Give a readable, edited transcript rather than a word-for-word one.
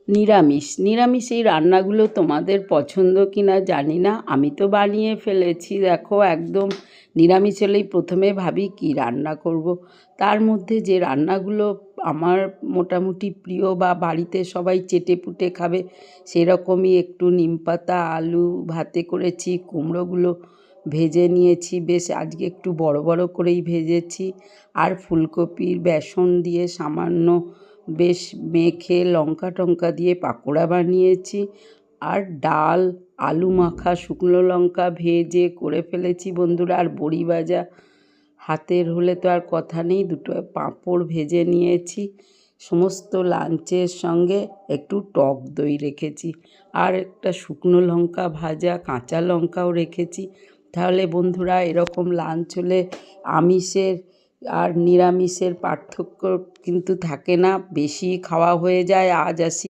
নিরামিষ এই রান্নাগুলো তোমাদের পছন্দ কি না জানি না, আমি তো বানিয়ে ফেলেছি। দেখো, একদম নিরামিষ হলেই প্রথমে ভাবি কি রান্না করব। তার মধ্যে যে রান্নাগুলো আমার মোটামুটি প্রিয় বা বাড়িতে সবাই চেটেপুটে খাবে সেরকমই একটু নিমপাতা আলু ভাতে করেছি। কুমড়োগুলো ভেজে নিয়েছি, বেশ আজকে একটু বড় বড় করেই ভেজেছি। আর ফুলকপির বেসন দিয়ে সামান্য বেশ মেখে লঙ্কা টঙ্কা দিয়ে পাকোড়া বানিয়েছি। আর ডাল, আলু মাখা, শুকনো লঙ্কা ভেজে করে ফেলেছি বন্ধুরা। আর বড়ি ভাজা হাতের হলে তো আর কথা নেই, দুটো পাঁপড় ভেজে নিয়েছি। সমস্ত লাঞ্চের সঙ্গে একটু টক দই রেখেছি। আর একটা শুকনো লঙ্কা ভাজা, কাঁচা লঙ্কাও রেখেছি। তাহলে বন্ধুরা, এরকম লাঞ্চ হলে আমিষের আর নিরামিষের পার্থক্য কিন্তু থাকে না, বেশি খাওয়া হয়ে যায়। আজ আসি